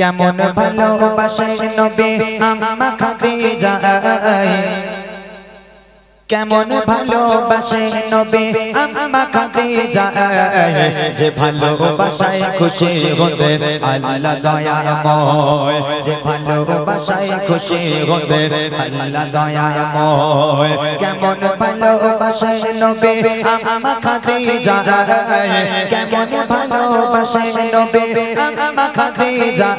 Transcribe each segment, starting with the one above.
কেমন ভালোবাসে নবী আম্মা খাদিজা কেমন ভালোবাসে নবী আম্মা খাদিজা যে ভালোবাসায় খুশি হতে আল্লাহ দয়াময় যে ভালোবাসায় খুশি হতে আল্লাহ দয়াময় কেমন ভালোবাসে নবী আম্মা খাদিজা কেমন ভালোবাসে নবী আম্মা খাদিজা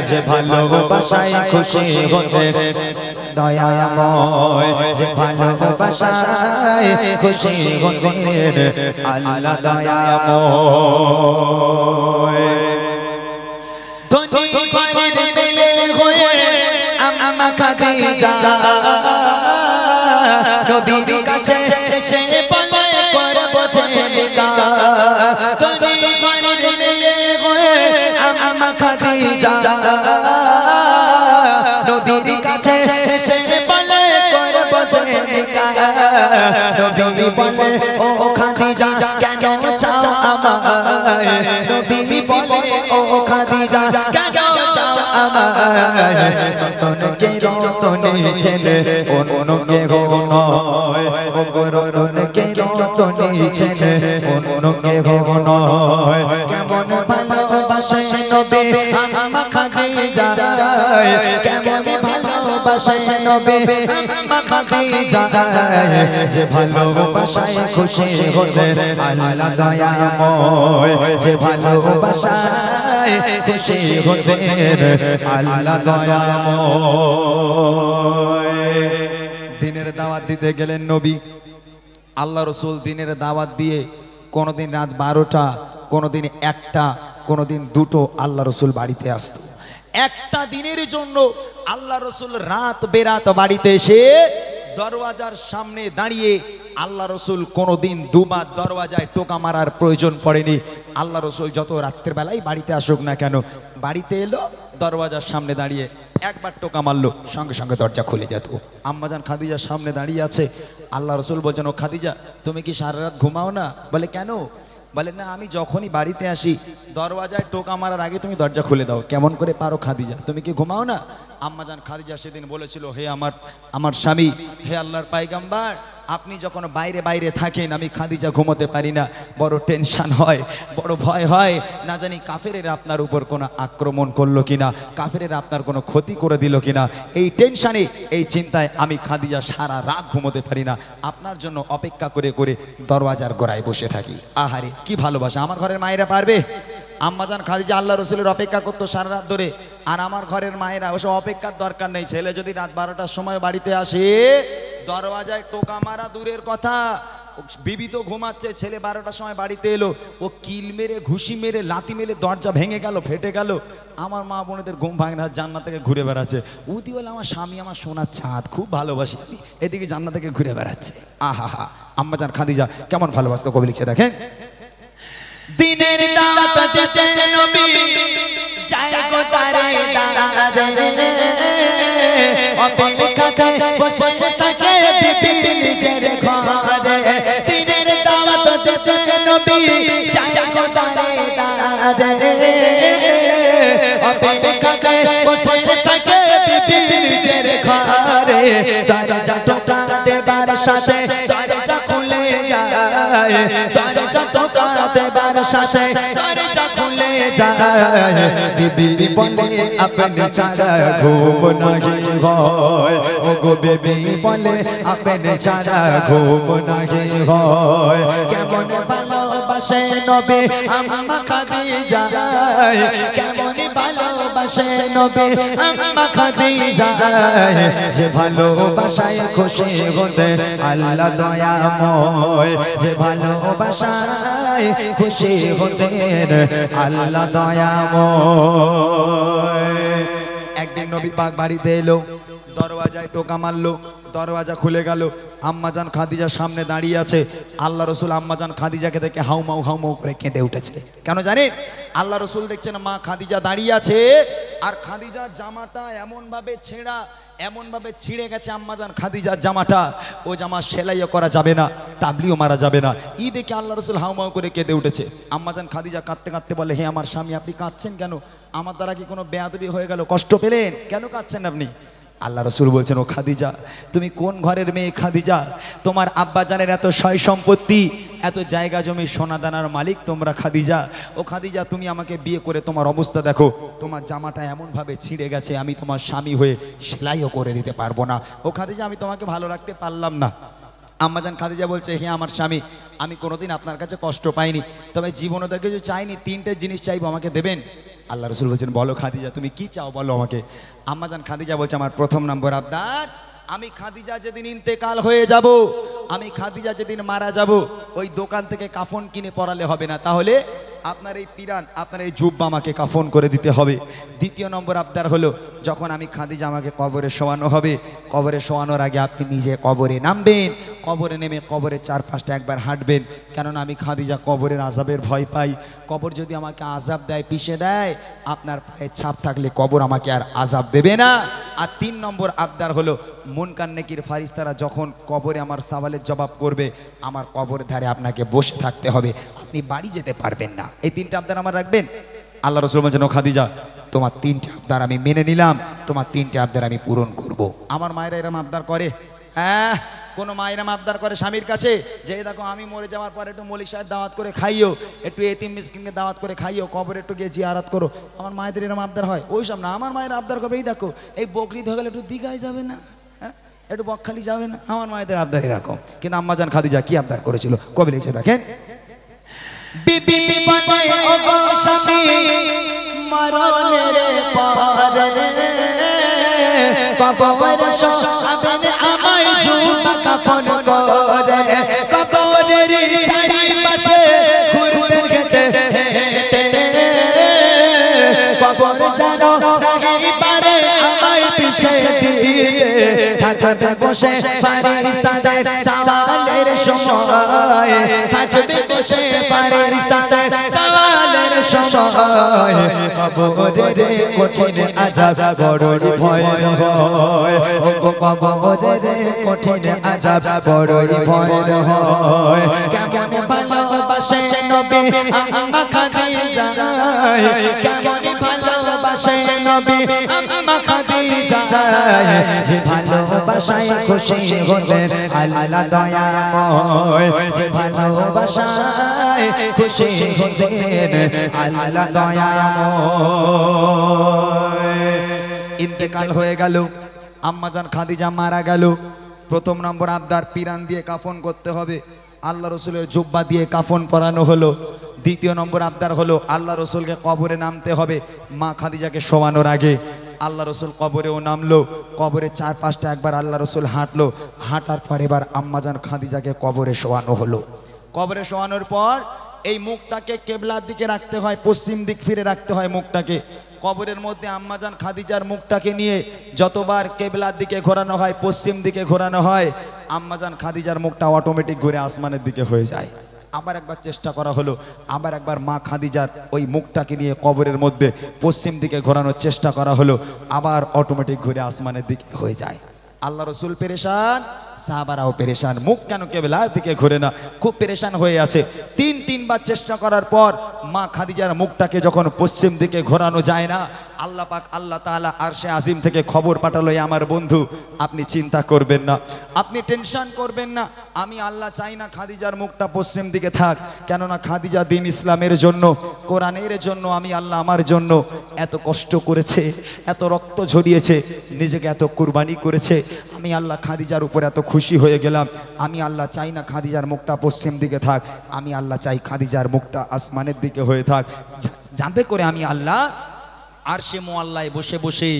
যে ভালোবাসায় খুশি হতে দয়াময় যে ভালোবাসায় খুশি হতে আল্লাহ দয়াময় ধনী ঘরের মেয়ে হয়ে আম্মা খাদিজা নবীর কাছে এসে বলে করব ছেলেকা ধনী ঘরের মেয়ে হয়ে আম্মা খাদিজা নবীর কাছে এসে বলে করব ছেলেকা নবী বলে ও খাদিজা কেন চাও আমায় নবী বলে ও খাদিজা কেন চাও আমায় তনকে রতনে ছেলে অন্যকে গো নয় ও গরতনকে রতনে ছেলে অন্যকে গো নয় কেমন ভালোবাসে নবী আম্মা খাদিজা কেমন ভালোবাসে নবী আম্মা খাদিজা যে ভালোবাসায় খুশি হতে আল্লাহ দয়াময় যে ভালোবাসায় খুশি হতে আল্লাহ দয়াময় দিনের দাওয়াত দিতে গেলেন নবী আল্লাহ রাসূল দিনের দাওয়াত দিয়ে কোনদিন রাত 12টা কোনদিন 1টা কোনদিন 2টো আল্লাহ রাসূল বাড়িতে আসতো একটা দিনের জন্য আল্লাহ রাসূল রাত বেরাত বাড়িতে এসে দরওয়াজার সামনে দাঁড়িয়ে আল্লাহ রাসূল কোনদিন দুবার দরওয়াজায় টোকা মারার প্রয়োজন পড়েনি আল্লাহ রাসূল যত রাতের বেলায় বাড়িতে আসুক না কেন বাড়িতে এলো দরওয়াজার সামনে দাঁড়িয়ে একবার টোকা মারলো সঙ্গে সঙ্গে দরজা খুলে যেত আম্মাজান খাদিজার সামনে দাঁড়িয়ে আছে আল্লাহ রাসূল বলছেন ও খাদিজা তুমি কি সারা রাত ঘুমাও না বলে কেন বলে না আমি যখনই বাড়িতে আসি দরওয়াজায় টোকা মারার আগে তুমি দরজা খুলে দাও কেমন করে পারো খাদিজা তুমি কি ঘুমাও না আম্মাজান খাদিজা সেদিন বলেছিল হে আমার স্বামী হে আল্লাহর পয়গম্বর আপনি যখন বাইরে বাইরে থাকেন আমি খাদিজা ঘুমোতে পারি না বড় টেনশন হয় বড় ভয় হয় না জানি কাফেরেরা আপনার উপর কোনো আক্রমণ করলো কিনা কাফেরেরা আপনার কোনো ক্ষতি করে দিল কিনা এই টেনশনে এই চিন্তায় আমি খাদিজা সারা রাত ঘুমোতে পারি না আপনার জন্য অপেক্ষা করে করে দরওয়াজার গোড়ায় বসে থাকি আহারে কি ভালোবাসা আমার ঘরের মায়েরা পারবে আম্মাজান খাদিজা আল্লাহ রাসূলের অপেক্ষা করতো সারা রাত ধরে আর আমার ঘরের মায়েরা ওসব অপেক্ষার দরকার নেই ছেলে যদি রাত 12টার সময় বাড়িতে আসে দরওয়াজায় টোকা মারা দূরের কথা বিবি তো ঘুমাচ্ছে ছেলে 12টার সময় বাড়িতে এলো ও কিল মেরে ঘুষি মেরে লাথি মেরে দরজা ভেঙে গেল ফেটে গেল আমার মা বোনেদের ঘুম ভাঙে না জান্নাত থেকে ঘুরে বেড়াচ্ছে উদি বলে আমার স্বামী আমার সোনার চাঁদ খুব ভালোবাসি এদিকে জান্নাত থেকে ঘুরে বেড়াচ্ছে আহা হা আম্মাজান খাদিজা কেমন ভালোবাসতো কবি লিখছে দেখেন দিনের দাওয়াত দিতে নবী যায় গো তারে দাঁড়াতে অপেক্ষাতে বসে থাকে বিবি নিজের ঘরে দিনের দাওয়াত দিতে নবী যায় গো তারে দাঁড়াতে অপেক্ষাতে বসে থাকে বিবি নিজের ঘরে দরজা টোকা দেবার সাথে দরজা খুলে যায় দরজা টোকা দেবার সাথে দরজা খুলে যায় বিবি বলে আপনি ছাড়া ঘুম নাহি হয় ও গো বিবি বলে আপনি ছাড়া ঘুম নাহি হয় কেমন ভালোবাসে নবী আম্মা খাদিজা কেমন ভালোবাসে নবী আম্মা খাদিজা যে ভালোবাসায় খুশি হতে আল্লাহ দয়াময় যে ভালোবাসায় খুশি হতে আল্লাহ দয়াময় একদিন নবী পাক বাড়িতে এলো দরওয়াজায় টোকা মারলো দরওয়াজা খুলে গেল আম্মাজান খাদিজার সামনে দাঁড়িয়ে আছে আল্লাহ রাসূল আম্মাজান খাদিজাকে দেখে হাউমাউ করে কেঁদে উঠেছে কেন জানেন আল্লাহ রাসূল দেখছেন মা খাদিজা দাঁড়িয়ে আছে আর খাদিজার জামাটা এমন ভাবে ছেঁড়া এমন ভাবে ছিঁড়ে গেছে আম্মাজান খাদিজার জামাটা ও জামা সেলাইও করা যাবে না তাবলিও মারা যাবে না ই দেখে আল্লাহ রাসূল হাউমাউ করে কেঁদে উঠেছে আম্মাজান খাদিজা কাঁদতে কাঁদতে বলে হে আমার স্বামী আপনি কাঁদছেন কেন আমার দ্বারা কি কোনো বেয়াদবি হয়ে গেল, কষ্ট পেলেন, কেন কাঁদছেন আপনি? আল্লাহ রসুল বলছেন, ও খাদিজা তুমি কোন ঘরের মেয়ে খাদিজা? তোমার আব্বা জানের এত সয় সম্পত্তি, এত জায়গা জমি সোনা দানার মালিক তোমরা খাদিজা। ও খাদিজা তুমি আমাকে বিয়ে করে তোমার অবস্থা দেখো, তোমার জামাটা এমন ভাবে ছিঁড়ে গেছে, আমি তোমার স্বামী হয়ে সেলাইও করে দিতে পারবো না। ও খাদিজা আমি তোমাকে ভালো রাখতে পারলাম না। আম্মাজান খাদিজা বলছে, হে আমার স্বামী, আমি কোনোদিন আপনার কাছে কষ্ট পাইনি, তবে জীবনে তো কিছু চাইনি, তিনটে জিনিস চাইবো, আমাকে দেবেন? আল্লাহ রসুল বলছেন, বলো খাদিজা তুমি কি চাও বলো আমাকে। আম্মাজান খাদিজা বলছে, আমার প্রথম নম্বর আবদার, আমি খাদিজা যেদিন ইন্তেকাল হয়ে যাব, আমি খাদিজা যেদিন মারা যাব, ওই দোকান থেকে কাফন কিনে পরালে হবে না, তাহলে আপনার এই পিরান, আপনার এই জুব্বা আমাকে কাফন করে দিতে হবে। দ্বিতীয় নম্বর আবদার হলো, যখন আমি খাদিজা আমাকে কবরে শোয়ানো হবে, কবরে শোয়ানোর আগে আপনি নিজে কবরে নামবেন, কবরে নেমে কবরের চারপাশটা একবার হাঁটবেন, কেননা আমি খাদিজা কবরের আযাবের ভয় পাই। কবর যদি আমাকে আযাব দেয়, পিষে দেয়, আপনার পায়ে ছাপ থাকলে কবর আমাকে আর আযাব দেবে না। আর 3 নম্বর আবদার হলো, মুনকার নেকির ফারিস্তারা যখন কবরে আমার সওয়ালের জবাব করবে, আমার কবরের ধারে আপনাকে বসে থাকতে হবে, আপনি বাড়ি যেতে পারবেন না। এই 3টা আবদার আমার রাখবেন। আল্লাহ রাসূল বলেন, ও খাদিজা তোমার 3টা আবদার আমি মেনে নিলাম, তোমার 3টা আবদার আমি পূরণ করব। আমার মায়েরা এরকম আবদার করে? হ্যাঁ, কোন মায়েরা আবদার করে স্বামীর কাছে যে দেখো আমি মরে যাওয়ার পর একটু মৌলিক সাহেব দাওয়াত করে খাইও, একটু এতিম মিসকিনকে দাওয়াত করে খাইও, কবরে একটু গিয়ে জিয়ারত করো। আমার মায়েদের এরকম আবদার হয়? ওই সব না, আমার মায়ের আবদার করবে, এই দেখো এই বকরিদ হয়ে গেলে একটু দীঘায় যাবে না, হ্যাঁ একটু বকখালি যাবে না। আমার মায়েদের আবদার এরকম। কিন্তু আম্মাজান খাদিজা কি আবদার করেছিল কবি লিখে দেখেন, বিবি বলে ও গো স্বামী মরণের পরে কবরে শোয়াবেন আমায় জুবা কাফন করে, কবরের চারিপাশে ঘুরতে ঘেটে কবর জানো নাহি পারে আমায় পিছে দিয়ে থাকতে বসে ফারিস্তাদের সাওয়ালের সময়, থাকবে বসে ফারিস্তাদের সাওয়ালের সময়, কবরের কঠিন আযাব বড়ই ভয় হয়, ও কবরের কঠিন আযাব বড়ই ভয় হয়। কেমন ভালোবাসে নবী আম্মা খাদিজা, কেমন ভালোবাসে নবী আম্মা খাদিজা, যে ভালোবাসায় খুশি হলেন আল্লাহ দয়াময়, যে ভালোবাসায় খুশি হলেন আল্লাহ দয়াময়। ইন্তেকাল হয়ে গেল, আম্মাজান খাদিজা মারা গেল। প্রথম নম্বর আবদার, পিরান দিয়ে কাফন করতে হবে, আল্লাহ রসুলের জুব্বা দিয়ে কাফন পরানো হলো। দ্বিতীয় নম্বর আবদার হলো, আল্লাহ রসুলকে কবরে নামতে হবে, মা খাদিজাকে শোয়ানোর আগে। আল্লাহ রসুল কবরেও নামলো, কবরের চারপাশটা একবার আল্লাহ রসুল হাঁটলো, হাঁটার পর এবার আম্মাজান খাদিজাকে কবরে শোয়ানো হলো। কবরে শোয়ানোর পর এই মুখটাকে কেবলার দিকে রাখতে হয়, পশ্চিম দিক ফিরে রাখতে হয় মুখটাকে। কবরের মধ্যে আম্মাজান খাদিজার মুখটাকে নিয়ে যতবার কেবলার দিকে ঘোরানো হয়, পশ্চিম দিকে ঘোরানো হয়, আম্মাজান খাদিজার মুখটা অটোমেটিক ঘুরে আসমানের দিকে হয়ে যায়। আবার একবার চেষ্টা করা হলো, আবার একবার মা খাদিজার ওই মুখটাকে নিয়ে কবরের মধ্যে পশ্চিম দিকে ঘোরানোর চেষ্টা করা হলো, আবার অটোমেটিক ঘুরে আসমানের দিকে হয়ে যায়। আল্লাহ রসুল পেরেশান, সাহাবারাও পেরেশান, মুখ কেন কেবলার দিকে ঘুরে না, খুব পেরেশান হয়ে আছে। 3বার চেষ্টা করার পর মা খাদিজার মুখটাকে যখন পশ্চিম দিকে ঘোরানো যায় না, আল্লাহ পাক আল্লাহ তাআলা আরশে আজিম থেকে খবর পাঠালো, আমার বন্ধু আপনি চিন্তা করবেন না, আপনি টেনশন করবেন না, আমি আল্লাহ চাই না খাদিজার মুখটা পশ্চিম দিকে থাক, কেননা খাদিজা দিন ইসলামের জন্য, কোরআনের জন্য, আমি আল্লাহ আমার জন্য এত কষ্ট করেছে, এত রক্ত ঝরিয়েছে, নিজেকে এত কুরবানি করেছে, আমি আল্লাহ খাদিজার উপর এত খুশি হয়ে গেলাম, আমি আল্লাহ চাই না খাদিজার মুখটা পশ্চিম দিকে থাক, আমি আল্লাহ চাই খাদিজার মুখটা আসমানের দিকে হয়ে থাক, যাতে করে আমি আল্লাহ আরশে মুআল্লায় বসে বসে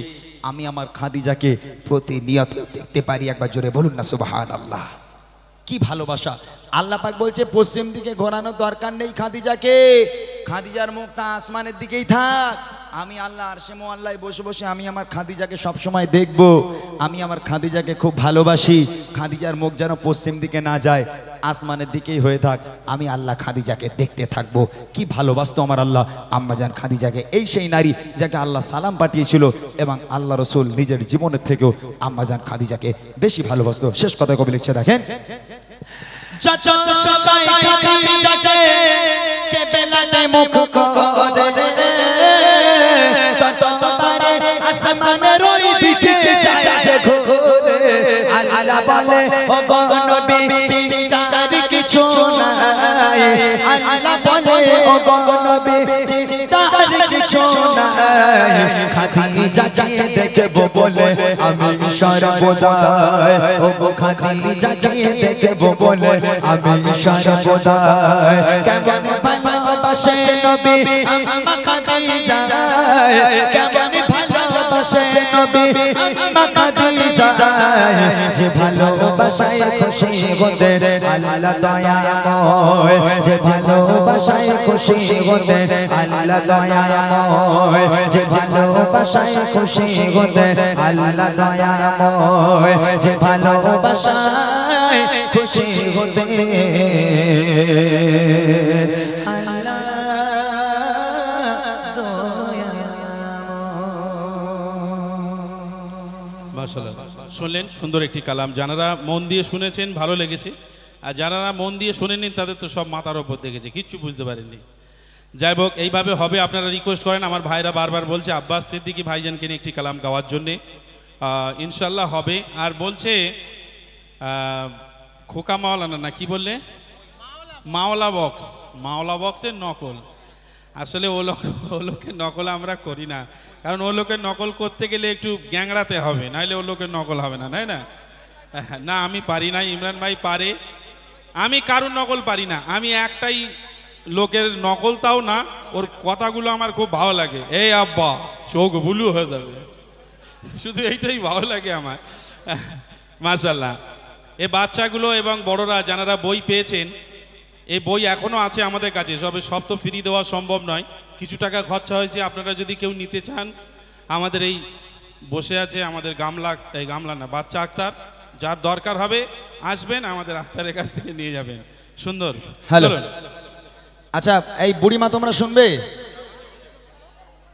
আমি আমার খাদিজাকে প্রতিনিয়ত দেখতে পারি। একবার জোরে বলুন না সুবহানাল্লাহ। কি ভালোবাসা! আল্লাহ পাক বলছে পশ্চিম দিকে ঘোরানোর দরকার নেই খাদিজাকে, খাদিজার মুখটা আসমানের দিকেই থাক, আমি আল্লাহ আরশে মুআল্লায় বসে বসে আমি আমার খাদিজাকে সব সময় দেখব, আমি আমার খাদিজাকে খুব ভালোবাসি, খাদিজার মুখ যেন পশ্চিম দিকে না যায়, আসমানের দিকেই হয়ে থাক, আমি আল্লাহ খাদিজাকে দেখতে থাকবো। কি ভালোবাসতো আমার আল্লাহ আম্মাজান খাদিজাকে, এই সেই নারী যাকে আল্লাহ সালাম পাঠিয়েছিল, এবং আল্লাহ রসুল নিজের জীবনের থেকেও আম্মাজান খাদিজাকে বেশি ভালোবাসতো। শেষ কথা কবি লিখছে দেখেন, বলে ও গো নবী চিন্তার কিছু নাই আল্লাহ বলে ও গো নবী চিন্তার কিছু নাই খাদিজাকে দেখবো বলে আমি সর্বদাই ও গো খাদিজাকে দেখবো বলে আমি সর্বদাই কেমন ভালোবাসে নবী আমার খাদিজা কেমন ভালোবাসে নবী আমার খাদিজা যে ভালোবাসায় খুশি হতে আল্লাহ দয়াময় যে ভালোবাসায় খুশি হতে আল্লাহ দয়াময় যে ভালোবাসায় খুশি হতে আল্লাহ দয়াময় যে ভালোবাসায় খুশি হতে শুনলেন সুন্দর একটি কালাম। যারা মন দিয়ে শুনেছেন ভালো লেগেছে, আর যারা মন দিয়ে শোনেননি তাদের তো সব মাথার ওপর দেখেছে, কিচ্ছু বুঝতে পারেননি। যাই হোক, এইভাবে হবে। আপনারা রিকোয়েস্ট করেন, আমার ভাইরা বারবার বলছে আব্বাস সিদ্দিকী ভাইজানকে নিয়ে একটি কালাম গাওয়ার জন্যে, ইনশাল্লাহ হবে। আর বলছে খোকা মাওলানা না কি বললে, মাওলা বক্স, মাওলা বক্সের নকল। আসলে ও লোকের নকল আমরা করি না, কারণ ও লোকের নকল করতে গেলে একটু গ্যাংড়াতে হবে, নাহলে ও লোকের নকল হবে না, তাই না? না, আমি পারি না, ইমরান ভাই পারে, আমি কারুর নকল পারি না। আমি একটাই লোকের নকল, তাও না, ওর কথাগুলো আমার খুব ভালো লাগে। এই আব্বা চোখ বুলু হয়ে যাবে, শুধু এইটাই ভালো লাগে আমার। মাশাআল্লাহ। এই বাচ্চাগুলো এবং বড়রা যারা বই পেয়েছেন, এই বই এখনো আছে আমাদের কাছে, সব তো ফ্রি দেওয়া সম্ভব নয়, কিছু টাকা খরচা হয়েছে। আপনারা যদি কেউ নিতে চান, আমাদের এই বসে আছে আমাদের গামলা না, বাচ্চা আক্তার, যার দরকার হবে আসবেন, আমাদের আক্তারের কাছ থেকে নিয়ে যাবেন। সুন্দর। হ্যালো, আচ্ছা এই বুড়িমা তোমরা শুনবে?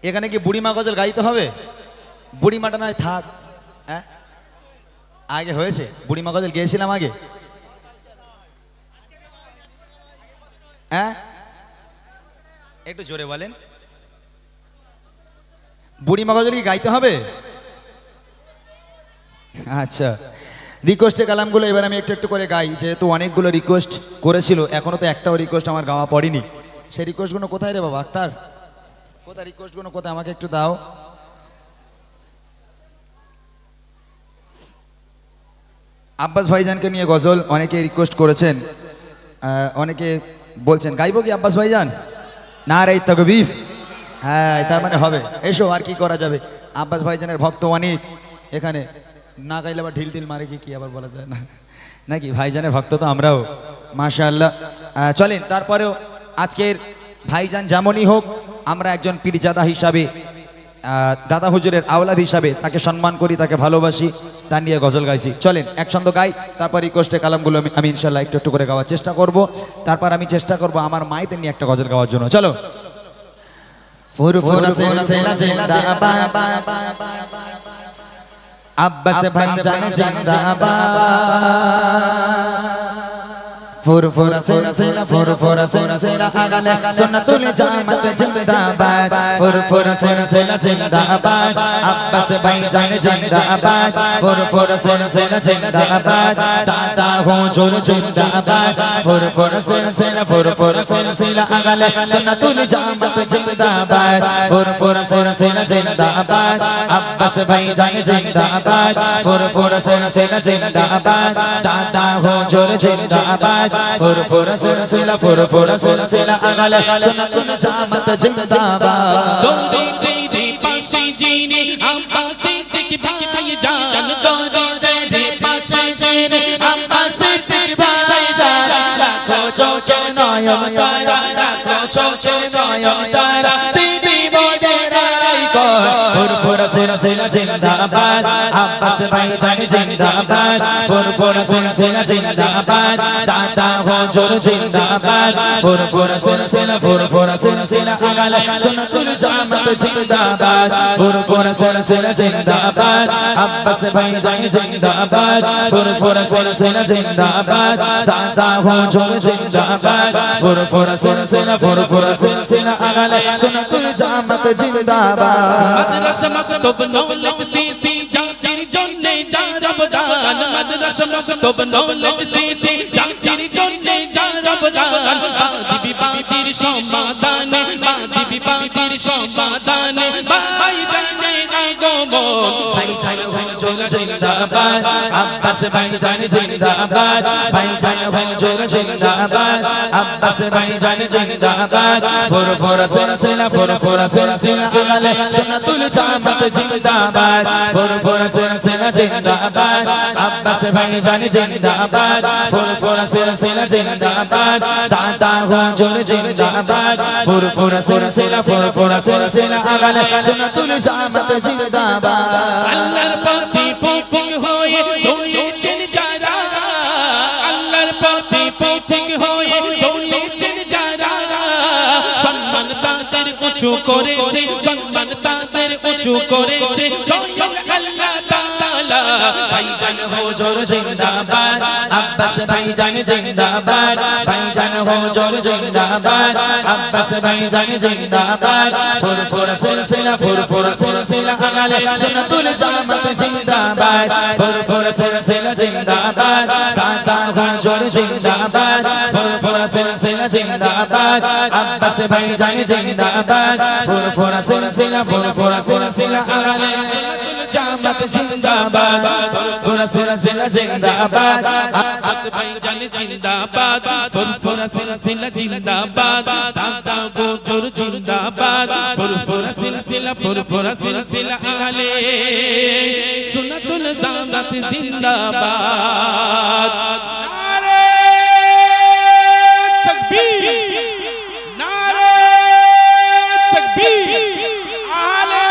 এখানে কি বুড়িমা গজল গাইতে হবে? বুড়িমাটা নয় থাক, হ্যাঁ আগে হয়েছে, বুড়িমা গজল গেয়েছিলাম আগে, হ্যাঁ একটু জোরে বলেন। বুড়িমা গজল কি গাইতে হবে? আচ্ছা, রিকোয়েস্টের কালামগুলো এবার আমি একটু একটু করে গাই, যেহেতু অনেকগুলো রিকোয়েস্ট করেছিল, এখনো তো একটাও রিকোয়েস্ট আমার গাওয়া পড়েনি। সেই রিকোয়েস্টগুলো কোথায় রে বাবা আক্তার, কোথায় রিকোয়েস্টগুলো কোথায়, আমাকে একটু দাও। আব্বাস ভাইজানকে নিয়ে গজল অনেকে রিকোয়েস্ট করেছেন, অনেকে বলছেন গাইবো কি আব্বাস ভাইজান? না রে তাকবীর, হ্যাঁ তার মানে হবে, এসো আর কি করা যাবে। আব্বাস ভাইজানের ভক্ত অনেক এখানে, না গাইলে আবার ঢিল ঢিল মারে কি আবার বলা যায় না নাকি? ভাইজানের ভক্ত তো আমরাও, মাশাআল্লাহ। চলেন, তারপরেও আজকের ভাইজান যেমনই হোক, আমরা একজন পীরজাদা হিসাবে, দাদা হুজুরের আওলাদ হিসাবে তাকে সম্মান করি, তাকে ভালোবাসি, তা নিয়ে গজল গাইছি। চলেন এক ছন্দ গাই, তারপর রিকোয়েস্টের কালামগুলো আমি ইনশাল্লাহ একটু একটু করে গাওয়ার চেষ্টা করব। তারপর আমি চেষ্টা করব আমার মায়েদের নিয়ে একটা গজল গাওয়ার জন্য। চলো। আব্বাস ভাইজান জিন্দাবাদ, ফুরফুরা সিলসিলা ফুরফুরা সিলসিলা আগালে সুন্নাতুল জামাত জিন্দাবাদ, ফুরফুরা সিলসিলা জিন্দাবাদ, আব্বাস ভাইজান জিন্দাবাদ, ফুরফুরা সিলসিলা জিন্দাবাদ, দাদা হুজুর জিন্দাবাদ, ফুরফুরা সিলসিলা আগালে সুন্নাতুল জামাত জিন্দাবাদ, ফুরফুরা সিলসিলা জিন্দাবাদ, আব্বাস ভাইজান জিন্দাবাদ, ফুরফুরা সিলসিলা জিন্দাবাদ, দাদা হুজুর জিন্দাবাদ, ফুরফুরা সিলসিলা আগালে সুন্নাতুল জামাত জিন্দাবাদ। দৌড়ে দে পাশে জিনে আব্বাস সিদ্দিকী ভাইজান, দৌড়ে দে পাশে জিনে আব্বাস সিদ্দিকী ভাইজান, লাখো চোখে নয়ন তারা, লাখো চোখে নয়ন তারা, দিদি মোদেরাই কর। ফুরফুরা সিলসিলা জিন্দাবাদ, আব্বাস ভাইজান জিন্দাবাদ, ফুরফুরা সিলসিলা জিন্দাবাদ, দাদা হুজুর জিন্দাবাদ, ফুরফুরা সিলসিলা আগালে সুন্নাতুল জামাত জিন্দাবাদ, ফুরফুরা সিলসিলা জিন্দাবাদ, আব্বাস ভাইজান জিন্দাবাদ, ফুরফুরা সিলসিলা জিন্দাবাদ, দাদা হুজুর জিন্দাবাদ, ফুরফুরা সিলসিলা আগালে সুন্নাতুল জামাত জিন্দাবাদ। মাদ্রাসা মাকতব নওলেজ সিসি জাতির জন্যে যারা রমজান মাদ্রাসা মক্তব নলেজ সিসি জাতির জন্য যা রমজান বাদি বিবাদের সমাধানে বাদি বিবাদের সমাধানে ভাই যাই যাই যাই গো ভাই যাই হুজুর জিন্দাবাদ আব্বাস ভাই জান জিন্দাবাদ ভাই যাই হুজুর জিন্দাবাদ আব্বাস ভাই জান জিন্দাবাদ ফুরফুরা সিলসিলা ফুরফুরা সিলসিলা আলে সুন্নাতুল জামাত জিন্দাবাদ ফুরফুরা সিলসিলা জিন্দাবাদ আব্বাস ভাই জান জিন্দাবাদ ফুরফুরা সিলসিলা জিন্দাবাদ দাদা হুজুর জিন্দাবাদ ফুরফুরা সিলসিলা আলে সুন্নাতুল জামাত জিন্দাবাদ আল্লাহর প্রতি পথিক হয়ে চলেছেন যারা আল্লাহর প্রতি পথিক হয়ে চলেছেন যারা সম্মান তাদের উঁচু করেছে সম্মান তাদের উঁচু করেছে স্বয়ং আল্লাহ তাআলা ভাইজান হুজুর জিন্দাবাদ আব্বাস ভাইজান জিন্দাবাদ ভাইজান হুজুর জিন্দাবাদ আব্বাস ভাইজান জিন্দাবাদ ফুরফুরা সিলসিলা আলে সুন্নাতুল জামাত জিন্দাবাদ ফুরফুরা সিলসিলা জিন্দাবাদ দাদা হুজুর জিন্দাবাদ ফুরফুরা সিলসিলা জিন্দাবাদ আব্বাস ভাইজান জিন্দাবাদ ফুরফুরা সিলসিলা আলে জামাত জিন্দাবাদ ফুরফুরা সিলসিলা জিন্দাবাদ আব্বাস ভাইজান জিন্দাবাদ ফুরফুরা সিলসিলা জিন্দাবাদ দাদা হুজুর জিন্দাবাদ ফুরফুরা সিলসিলা আলে সুন্নাতুল জামাত জিন্দাবাদ নারে তাকবীর নারে তাকবীর আহলে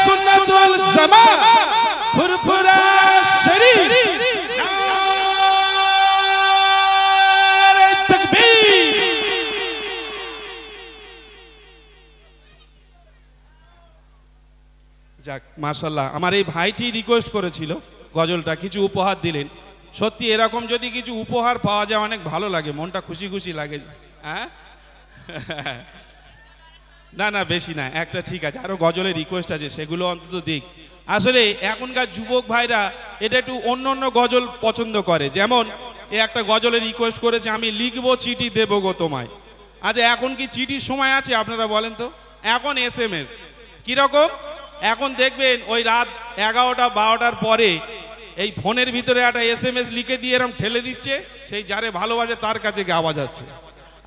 সুন্নাত ওয়াল জামাত ফুরফুরা শরীফ নারে তাকবীর যাক মাশাআল্লাহ আমার এই ভাইটি রিকোয়েস্ট করেছিল গজলটা কিছু উপহার দিলেন সত্যি এরকম যদি কিছু উপহার পাওয়া যায় অনেক ভালো লাগে মনটা খুশি খুশি লাগে হ্যাঁ না না বেশি না একটা ঠিক আছে আরো গজলের রিকোয়েস্ট আছে সেগুলো অন্তত দিক আসলে এখনকার যুবক ভাইরা এটা একটু অন্য অন্য গজল পছন্দ করে যেমন এই একটা গজলের রিকোয়েস্ট করেছে আমি লিখবো চিঠি দেবো গো তোমায় আচ্ছা এখন কি চিঠির সময় আছে আপনারা বলেন তো এখন SMS কিরকম এখন দেখবেন ওই রাত 11টা 12টার পরে এই ফোনের ভিতরে একটা SMS লিখে দিয়ে এরকম ঠেলে দিচ্ছে সেই যারে ভালোবাসে তার কাছে গিয়ে আওয়াজ হচ্ছে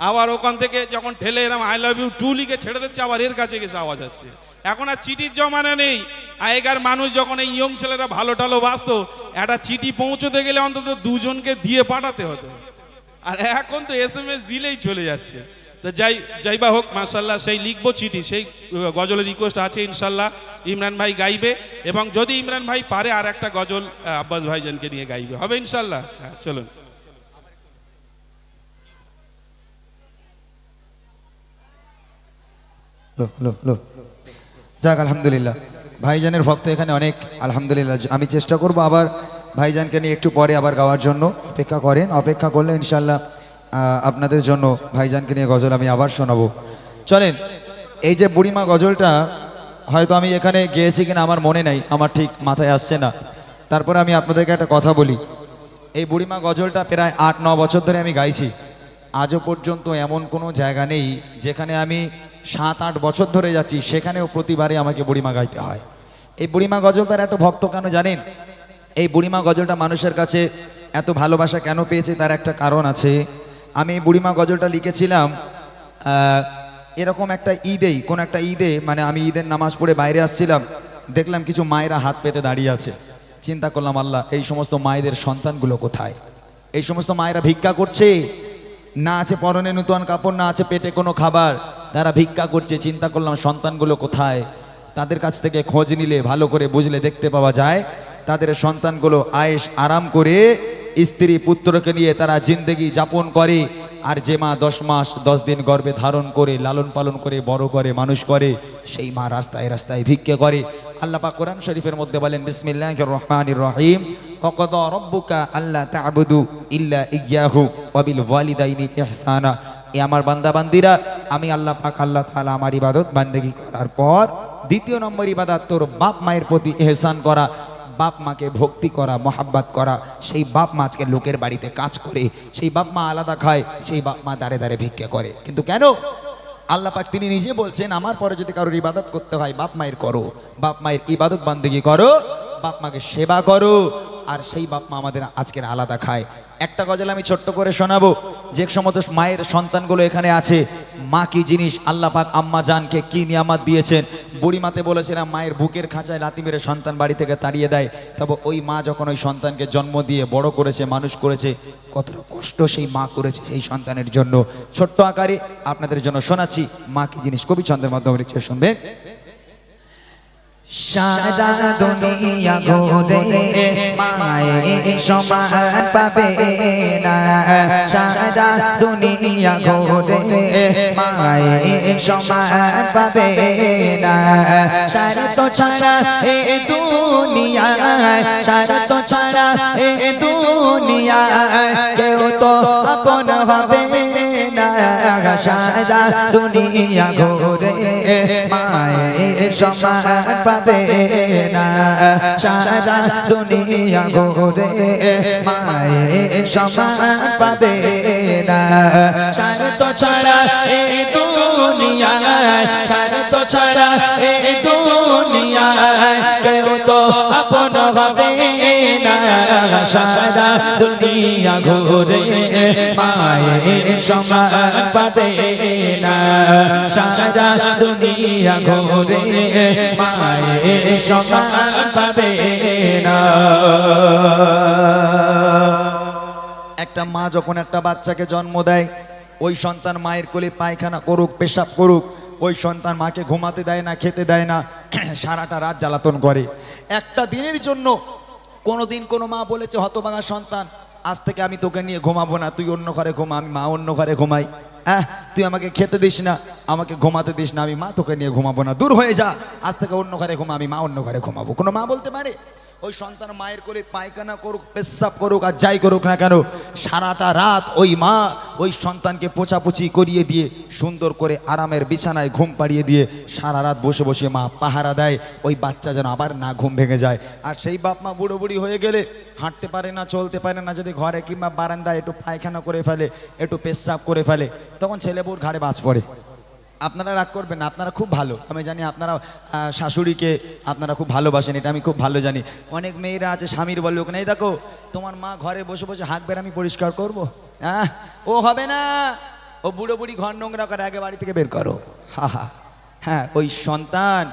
আবার ওখান থেকে যখন ঠেলে এরকম আই লাভ ইউ টু লিখে ছেড়ে দিচ্ছে আবার এর কাছে গিয়ে আওয়াজ হচ্ছে এখন আর চিঠির জমানা নেই আগেকার মানুষ যখন এই ইয়ং ছেলেরা ভালো টালো বাসতো একটা চিঠি পৌঁছতে গেলে অন্তত দুজনকে দিয়ে পাঠাতে হতো আর এখন তো SMS দিলেই চলে যাচ্ছে তো যাই বা হোক মাশাআল্লাহ সেই লিখবো চিঠি সেই গজলের রিকোয়েস্ট আছে ইনশাআল্লাহ ইমরান ভাই গাইবে এবং যদি ইমরান ভাই পারে আর একটা গজল আব্বাস ভাইজানকে নিয়ে গাইবে হবে ইনশাআল্লাহ হ্যাঁ চলুন যাক আলহামদুলিল্লাহ ভাইজানের ভক্ত এখানে অনেক আলহামদুলিল্লাহ আমি চেষ্টা করব আবার ভাইজানকে নিয়ে একটু পরে আবার গাওয়ার জন্য অপেক্ষা করলে ইনশাআল্লাহ আপনাদের জন্য ভাইজানকে নিয়ে গজল আমি আবার শোনাবো চলেন এই যে বুড়িমা গজলটা হয়তো আমি এখানে গেয়েছি কিনা আমার মনে নাই আমার ঠিক মাথায় আসছে না তারপরে আমি আপনাদেরকে একটা কথা বলি এই বুড়িমা গজলটা প্রায় 8-9 বছর ধরে আমি গাইছি আজও পর্যন্ত এমন কোনো জায়গা নেই যেখানে আমি 7-8 বছর ধরে যাচ্ছি সেখানেও প্রতিবারে আমাকে বুড়িমা গাইতে হয় এই বুড়িমা গজলটার এত ভক্ত কেন জানেন এই বুড়িমা গজলটা মানুষের কাছে এত ভালোবাসা কেন পেয়েছে তার একটা কারণ আছে আমি এই বুড়িমা গজলটা লিখেছিলাম এরকম একটা ঈদে মানে আমি ঈদের নামাজ পড়ে বাইরে আসছিলাম দেখলাম কিছু মায়েরা হাত পেতে দাঁড়িয়ে আছে চিন্তা করলাম আল্লাহ এই সমস্ত মায়েদের সন্তানগুলো কোথায় এই সমস্ত মায়েরা ভিক্ষা করছে না আছে পরনে নতুন কাপড় না আছে পেটে কোনো খাবার তারা ভিক্ষা করছে চিন্তা করলাম সন্তানগুলো কোথায় তাদের কাছ থেকে খোঁজ নিলে ভালো করে বুঝলে দেখতে পাওয়া যায় তাদের সন্তানগুলো আয়েশ আরাম করে স্ত্রী পুত্রকে নিয়ে তারা জিন্দেগি যাপন করে আর যে মা 10 মাস 10 দিন গর্ভে ধারণ করে লালন পালন করে বড় করে মানুষ করে সেই মা রাস্তায় রাস্তায় ভিক্ষা করে আল্লাহ পাক কোরআন শরীফের মধ্যে বলেন বিসমিল্লাহির রহমানির রহিম ওয়াকাদা রাব্বুকা আল্লা তা'বুদু ইল্লা ইয়্যাহু ওয়া বিল ওয়ালিদাইনি ইহসানা এ আমার বান্দা বান্দিরা আমি আল্লাহ পাক আল্লাহ তাআলা আমার ইবাদত বান্দেগী করার পর দ্বিতীয় নম্বর ইবাদত তোর বাপ মায়ের প্রতি ইহসান করা বাপ মাকে ভক্তি করা, মহাব্বত করা। সেই বাপ মা আজকে লোকের বাড়িতে কাজ করে, সেই বাপ মা আলাদা খায়, সেই বাপ মা দাঁড়ে দাঁড়ে ভিক্ষা করে। কিন্তু কেন? আল্লাহ পাক তিনি নিজে বলছেন, আমার পরে যদি কারোর ইবাদত করতে হয় বাপ মায়ের করো, বাপ মায়ের ইবাদত বান্দেগি করো, বাপ মাকে সেবা করো। আর সেই বাপ মা আমাদের আজকের আলাদা খায়। একটা গজল আমি ছোট্ট করে শোনাবো। যে সমস্ত মায়ের সন্তানগুলো এখানে আছে, মা কি জিনিস, আল্লাহ পাক আম্মা জানকে কি নিয়ামত দিয়েছেন। বুড়িমাতে বলেছিলাম মায়ের বুকের খাঁচায় লাথি মেরে সন্তান বাড়ি থেকে তাড়িয়ে দেয়, তবে ওই মা যখন ওই সন্তানকে জন্ম দিয়ে বড় করেছে, মানুষ করেছে, কতটা কষ্ট সেই মা করেছে সেই সন্তানের জন্য। ছোট্ট আকারে আপনাদের জন্য শোনাচ্ছি মা কি জিনিস, কবি ছন্দের মাধ্যমে লিখছে, শুনবেন। সারা দুনিয়া ঘুরে মায়ের সমান পাবে না, সারা দুনিয়া ঘুরে মায়ের সমান পাবে না। সারা তো ছাড়া এ দুনিয়ায়, সারা তো ছাড়া এ দুনিয়ায় কেউ তো আপন হবে না। সারা দুনিয়া ঘুরে মায়ের সমান পাবে না, সারা দুনিয়া ঘুরে মায়ের সমান পাবে না। সারা তো ছাড়া এ দুনিয়ায়, সারা তো ছাড়া এ দুনিয়ায় কেউ তো আপন হবে না। সারা দুনিয়া ঘুরে মায়ের সমান পাবে না, সারা দুনিয়া ঘুরে মায়ের সমান পাবে না। একটা মা যখন একটা বাচ্চাকে জন্ম দেয়, ওই সন্তান মায়ের কোলে পায়খানা করুক, পেশাব করুক, ওই সন্তান মাকে ঘুমাতে দেয় না, খেতে দেয় না, সারাটা রাত জ্বালাতন করে। একটা দিনের জন্য কোনোদিন কোনো মা বলেছে, হতভাগা সন্তান, আজ থেকে আমি তোকে নিয়ে ঘুমাবো না, তুই অন্য ঘরে ঘুমা, আমি মা অন্য ঘরে ঘুমাই। তুই আমাকে খেতে দিস না, আমাকে ঘুমাতে দিস না, আমি মা তোকে নিয়ে ঘুমাবো না, দূর হয়ে যা, আজ থেকে অন্য ঘরে ঘুমা, আমি মা অন্য ঘরে ঘুমাবো। কোনো মা বলতে পারে? ওই সন্তান মায়ের কোলে পায়খানা করুক, পেশাব করুক, আর যাই করুক না কেন, সারাটা রাত ওই মা ওই সন্তানকে পোছাপুছি করিয়ে দিয়ে সুন্দর করে আরামের বিছানায় ঘুম পাড়িয়ে দিয়ে সারা রাত বসে বসে মা পাহারা দেয়, ওই বাচ্চা যেন আবার না ঘুম ভেঙে যায়। আর সেই বাপ মা বুড়ো বুড়ি হয়ে গেলে হাঁটতে পারে না, চলতে পারে না, যদি ঘরে কিংবা বারান্দায় একটু পায়খানা করে ফেলে, একটু পেশাব করে ফেলে, তখন ছেলে বউর ঘাড়ে বাজ পড়ে। আপনারা রাগ করবেন না, আপনারা খুব ভালো, আমি জানি আপনারা শাশুড়িকে আপনারা খুব ভালোবাসেন, এটা আমি খুব ভালো জানি। অনেক মেয়েরা আছে স্বামীর বলে, ওখানে দেখো তোমার মা ঘরে বসে বসে হাঁকবে, আমি পরিষ্কার করবো, ও হবে না, ও বুড়ো বুড়ি ঘর নোংরা করে, আগে বাড়ি থেকে বের করো। হ্যাঁ, ওই সন্তান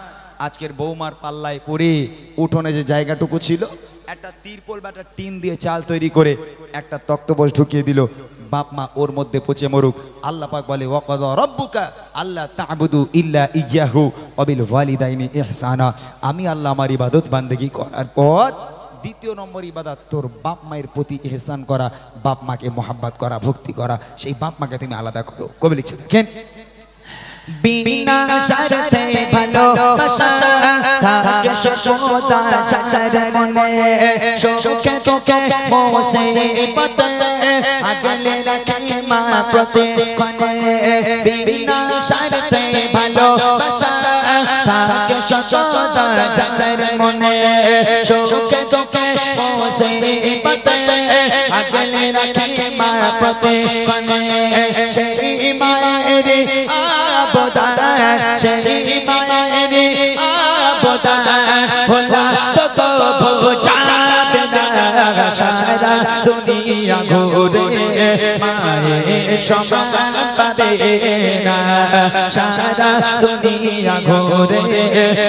আজকের বৌমার পাল্লায় পড়ে উঠোনে যে জায়গাটুকু ছিল, একটা তিরপল বা একটা টিন দিয়ে চাল তৈরি করে একটা তক্তপোষ ঢুকিয়ে দিল, বাপ মা ওর মধ্যে পচে মরুক। আল্লাহ পাক বলে, ওয়াকাদা রাব্বুকা আল্লা তা'বুদু ইল্লা ইয়্যাহু ওয়া বিল ওয়ালিদাইনি ইহসানা। আমি আল্লাহ আমার ইবাদত বান্দেগি করার পর দ্বিতীয় নম্বর ইবাদত তোর বাপ মায়ের প্রতি ইহসান করা, বাপ মাকে মহাব্বত করা, ভক্তি করা। সেই বাপ মাকে তুমি আলাদা করো। কবি লিখছে, দেখেন, বিনা শর্তে ভালোবাসা থাকে সদা চাচার মনে, সুখে দুঃখে মুসিবতে আগলে রাখে মা প্রতিক্ষণে। বিনা শর্তে ভালোবাসা থাকে সদা চাচার মনে, সুখে দুঃখে মুসিবতে আগলে রাখে মা প্রতিক্ষণে। সেই মায়ের আবদার, সেই মায়ের আবদার ভোলা তো বোঝাবে না। সারা দুনিয়া ঘুরে মায়ের সমান পাবে না, সারা দুনিয়া ঘুরে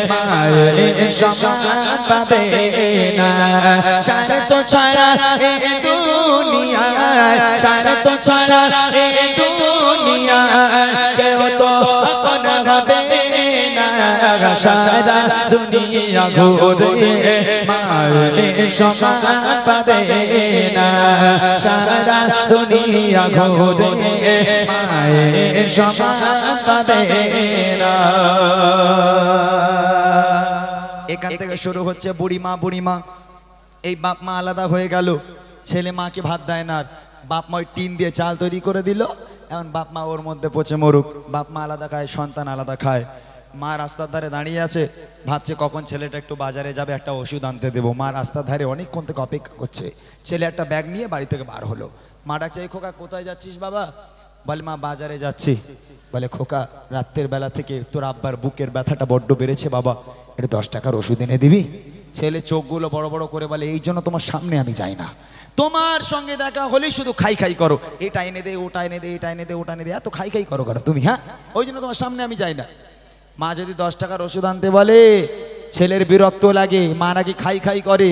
মায়ের সমান পাবে না। সারা তো ছাড়া এ দুনিয়ায়, সারা তো ছাড়া এ দুনিয়ায় কেউ তো আপন হবে না। সারা দুনিয়া ঘুরে মায়ের সমান পাবে না, সারা দুনিয়া ঘুরে মায়ের সমান পাবে না। এখান থেকে শুরু হচ্ছে বুড়িমা। বুড়িমা, এই বাপ মা আলাদা হয়ে গেল, ছেলে মাকে ভাত দেয় না, বাপ মা ওই টিন দিয়ে চাল তৈরি করে দিল, এখন বাপ মা ওর মধ্যে পচে মরুক। বাপ মা আলাদা খায়, সন্তান আলাদা খায়। মা রাস্তার ধারে দাঁড়িয়ে আছে, ভাবছে কখন ছেলেটা একটু বাজারে যাবে, একটা ওষুধ আনতে দেবো। মা রাস্তার ধারে অনেকক্ষণ থেকে অপেক্ষা করছে। ছেলে একটা ব্যাগ নিয়ে বাড়ি থেকে বার হলো। মা ডাকছে, এই খোকা কোথায় যাচ্ছিস বাবা? বলে, মা বাজারে যাচ্ছি। বলে, খোকা রাত্রের বেলা থেকে তোর আব্বার বুকের ব্যথাটা বড্ড বেড়েছে বাবা, এটা 10 টাকার ওষুধ এনে দিবি? ছেলে চোখগুলো বড় বড় করে বলে, এই জন্য তোমার সামনে আমি যাই না, তোমার সঙ্গে দেখা হলেই শুধু খাই খাই করো, এটা এনে দে, ওটা এনে দে, এটা এনে দে, ওটা এনে দে, এত খাই খাই করো কেন তুমি? হ্যাঁ, ওই জন্য তোমার সামনে আমি যাই না। মা যদি 10 টাকার ওষুধ আনতে বলে, ছেলের বিরক্ত লাগে, মা নাকি খাই খাই করে।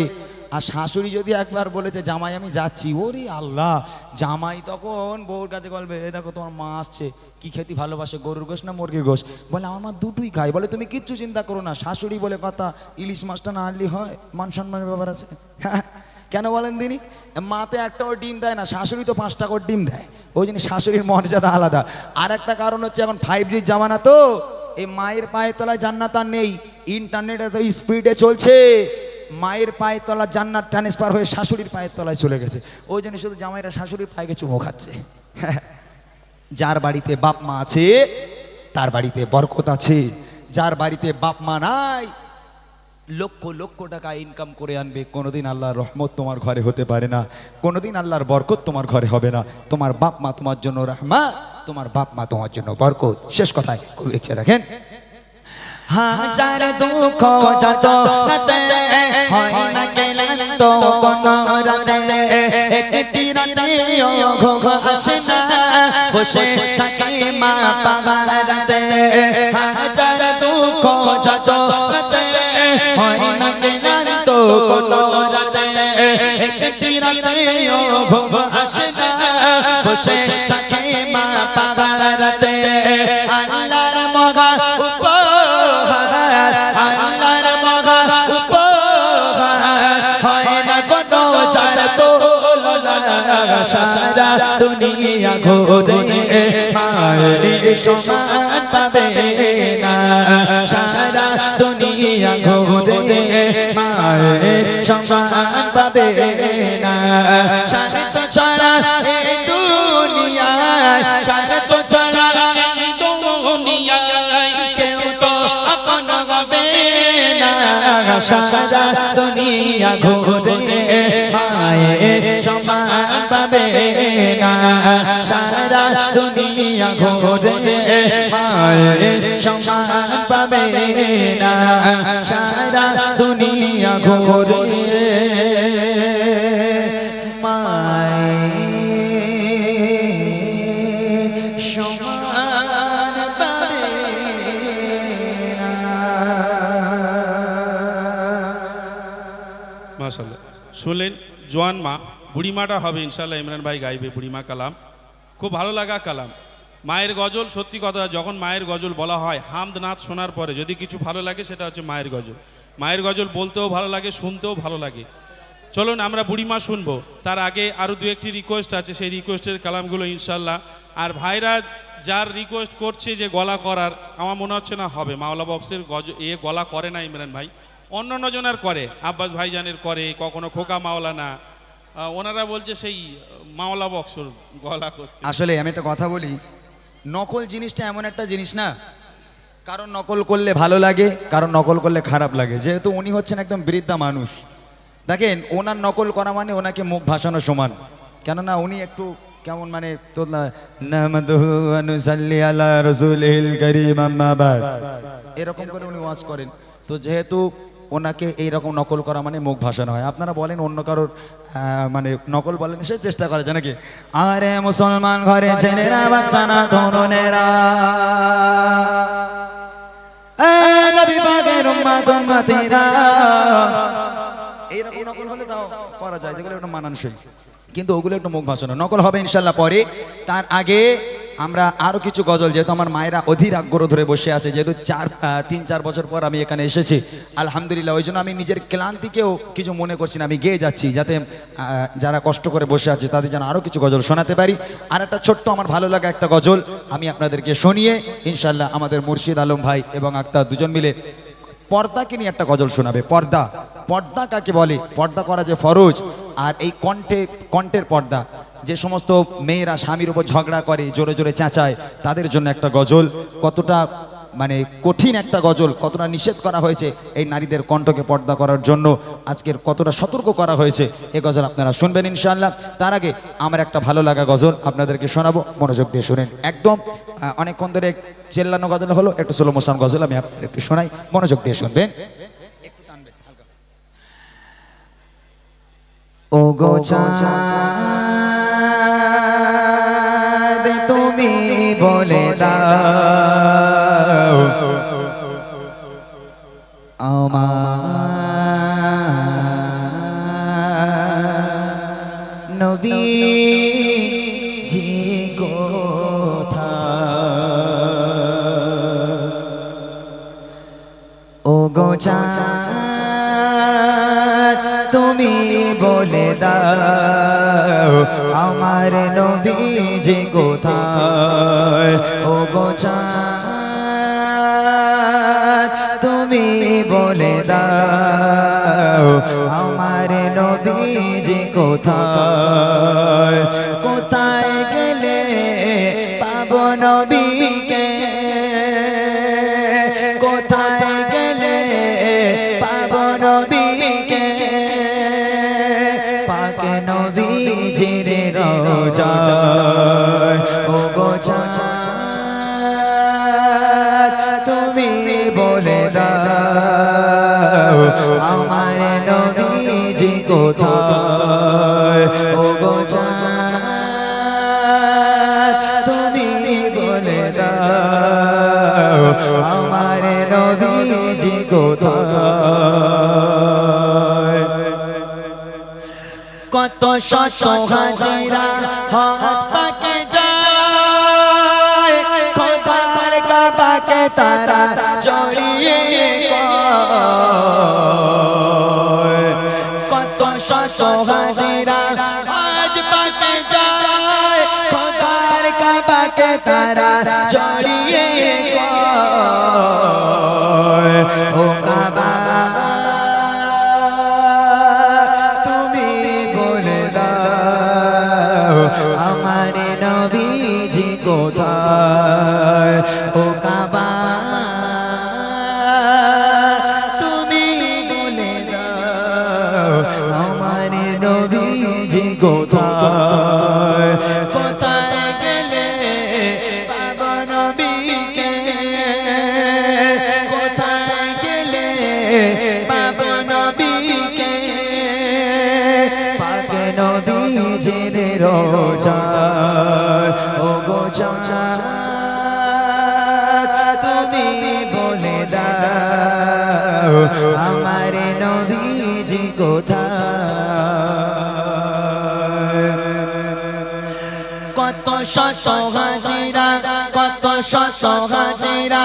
আর শাশুড়ি যদি একবার বলেছে, জামাই আমি যাচ্ছি, ওরে আল্লাহ, জামাই তখন বউর কাছে বলবে, এই দেখো তোমার মা আসছে, কি খেতে ভালোবাসে, গরুর গোশ না মুরগির গোশ? বলে, আমার মা দুটোই খাই। বলে, তুমি কিচ্ছু চিন্তা করো না, শাশুড়ি বলে কথা, ইলিশ মাছটা না আনলি হয়, মান সম্মানের ব্যাপার আছে। কেন বলেন তিনি? মাতে একটাও ডিম দেয় না, শাশুড়ি তো 5টা করে ডিম দেয়, ওই জন্য শাশুড়ির মর্যাদা আলাদা। আর একটা কারণ হচ্ছে এখন 5G জামানা, তো এই মায়ের পায়ের তলায় জান্নাত আর নেই, ইন্টারনেট এত স্পিডে চলছে, মায়ের পায়ের তলা জান্নাত ট্রান্সফার হয়ে শাশুড়ির পায়ের তলায় চলে গেছে, ওই জন্য শুধু জামাইরা শাশুড়ির পায়ে চুমো খাচ্ছে। যার বাড়িতে বাপ মা আছে তার বাড়িতে বরকত আছে, যার বাড়িতে বাপ মা নাই, লক্ষ লক্ষ টাকা ইনকাম করে আনবে, কোনোদিন আল্লাহর রহমত তোমার ঘরে হতে পারে না, কোনোদিন আল্লাহর বরকত তোমার ঘরে হবে না। তোমার বাপ মা তোমার জন্য রহমত, তোমার বাপ মা তোমার জন্য বরকত। শেষ কথায় খুব ইচ্ছে রাখেন, হাজার দুঃখ যন্ত্রণাতে হয় না ক্লান্ত কোনো রাতে, একটি রাতে ঘুম আসে না, বসে থাকে মা পাহারাতে। হাজার দুঃখ যন্ত্রণাতে হয় না ক্লান্ত কোনো রাতে, একটি রাতে ঘুম আসে না, বসে থাকে মা পাহারাতে। আল্লাহর মগা সারা দুনিয়া ঘুরে মায়ের সমান পাবে না, সারা দুনিয়া ঘুরে মায়ের সমান পাবে না। সারা তো ছাড়া এই দুনিয়ায়, সারা তো ছাড়া এই দুনিয়ায় কেউ তো আপন হবে না, সারা দুনিয়া ঘুরে মায়ের সমান পাবে না, সারা দুনিয়া ঘুরে মায়ের সমান পাবে না, সারা দুনিয়া ঘুরে মায়ের সমান পাবে না। মাশাআল্লাহ, শুনলেন জোয়ান মা, বুড়িমাটা হবে ইনশাল্লাহ, ইমরান ভাই গাইবে বুড়িমা কালাম, খুব ভালো লাগা কালাম। মায়ের গজল, সত্যি কথা, যখন মায়ের গজল বলা হয়, হামদ নাথ শোনার পরে যদি কিছু ভালো লাগে সেটা হচ্ছে মায়ের গজল। মায়ের গজল বলতেও ভালো লাগে, শুনতেও ভালো লাগে। চলুন আমরা বুড়িমা শুনবো, তার আগে আরও 2-1টি রিকোয়েস্ট আছে, সেই রিকোয়েস্টের কালামগুলো ইনশাল্লাহ। আর ভাইরা যার রিকোয়েস্ট করছে যে গলা করার, আমার মনে হচ্ছে না হবে, মাওলা বক্সের গলা করে না ইমরান ভাই, অন্য জনের করে, আব্বাস ভাইজানের করে, কখনো খোকা মাওলানা, ওনারা বলছে সেই মাওলা বক্সর গলা করতে। আসলে আমি একটা কথা বলি, নকল জিনিসটা এমন একটা জিনিস না, কারণ নকল করলে ভালো লাগে, কারণ নকল করলে খারাপ লাগে। যেহেতু উনি হচ্ছেন একদম বৃদ্ধা মানুষ, দেখেন ওনার নকল করা মানে ওনাকে মুখ ভাসানো সমান, কেননা উনি একটু কেমন মানে তো নাহমাদুহু ওয়া নুসাল্লি আলা রাসূলিল কারীম আম্মা বাদ, এরকম করে উনি ওয়াজ করেন। তো যেহেতু ওনাকে এইরকম নকল করা মানে মুখ ভাসানো হয়। আপনারা বলেন অন্য কারোর মানে নকল বলেন, সে চেষ্টা করে নাকি? আরে মুসলমান ঘরে ছেলেরা বাচ্চারা তরুণেরা, নবী পাকের উম্মত উম্মতিরা, এইরকম নকল হলে তাও করা যায়, যেগুলো একটু মানানসই, কিন্তু ওগুলো একটু মুখ ভাসানো। নকল হবে ইনশাল্লাহ পরে। তার আগে আমরা আরো কিছু গজল, যেহেতু আমার মায়েরা অধীর আগ্রহ ধরে বসে আছে, যেহেতু 3-4 বছর পর আমি এখানে এসেছি আলহামদুলিল্লাহ, ওই জন্য আমি নিজের ক্লান্তিকেও কিছু মনে করছি না, আমি গেয়ে যাচ্ছি, যাতে যারা কষ্ট করে বসে আছে তাদের যেন আরো কিছু গজল শোনাতে পারি। আর একটা ছোট্ট আমার ভালো লাগা একটা গজল আমি আপনাদেরকে শুনিয়ে ইনশাল্লাহ আমাদের মুর্শিদ আলম ভাই এবং আক্তার দুজন মিলে পর্দাকে নিয়ে একটা গজল শোনাবে। পর্দা, পর্দা কাকে বলে? পর্দা করা যে ফরজ, আর এই কণ্ঠের পর্দা, যে সমস্ত মেয়েরা স্বামীর উপর ঝগড়া করে, জোরে জোরে চেঁচায়, তাদের জন্য একটা গজল। কতটা মানে কঠিন একটা গজল, কতটা নিষেধ করা হয়েছে এই নারীদের কণ্ঠকে পর্দা করার জন্য, আজকের কতটা সতর্ক করা হয়েছে এই গজল আপনারা শুনবেন ইনশাআল্লাহ। তার আগে আমার একটা ভালো লাগা গজল আপনাদেরকে শোনাবো, মনোযোগ দিয়ে শুনেন। একদম অনেকক্ষণ ধরে চেল্লানো গজল হলো, একটু স্লো মোশন গজল আমি আপনাদের একটু শোনাই, মনোযোগ দিয়ে শুনবেন। ও গো চাঁদ তুমি বলে দাও আমার নবীজি কোথায়। ও গো চাঁদ তুমি বলে দাও আমার নবীজি কোথায়। ও গো চাঁদ তুমি বলে দাও আমার নবীজি কোথায়। কোথায় গেলে পাবো নবীকে, কোথায় গেলে পাবো নবীকে, পাক নবীজির রওজায়। ও গো চাঁদ তুমি বলে দাও আমার নবীজি কোথায়। ও গো চাঁদ তুমি বলে দাও আমার নবীজি কোথায়। কত শত হাজিরা হাত পাকে যায়, খোদার কাবাকে তারা জড়িয়ে কয়। কত শত হাজিরা আজ পাকে যায়, খোদার কাবাকে তারা জড়িয়ে কয়। ও কাবা তুমি বলে দাও আমার নবীজি কোথায়। ও কাবা তুমি বলে দাও আমার নবীজি কোথায়। কোথায় গেলে পাবো নবীকে, কোথায় গেলে পাবো নবীকে, পাক নবীজির রওজায়। ও গো চাঁদ তুমি বলে দাও আমার নবীজি কোথায়। কত শত হাজিরা, কত শত হাজিরা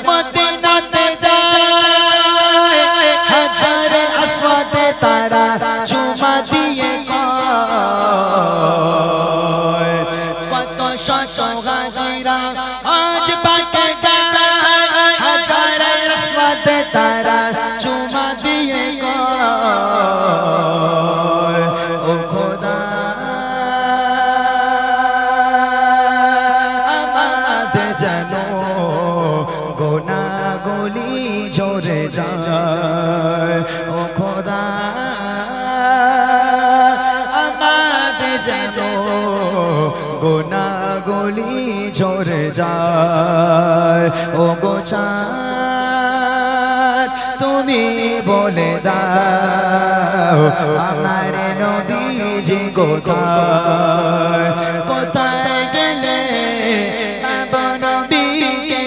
মদিনাতে যায়, হাজারে আসওয়াদে তারা চুমা দিয়ে কয়। কত শত হাজিরা আজ পাকে যায়, হাজারে আসওয়াদে তারা চুমা দিয়ে কয়। ও খোদা আমাদের যেন গোনাগুলি ঝরে যায়। ও খোদা আমাদের যেন গোনাগুলি ঝরে যায়। ও গো চাঁদ তুমি বলে দাও আমার নবীজি কোথায়। কোথায় গেলে পাবো নবীকে,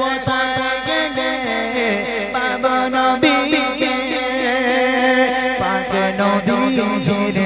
কোথায় গেলে পাবো নবীকে, পাক নবীজির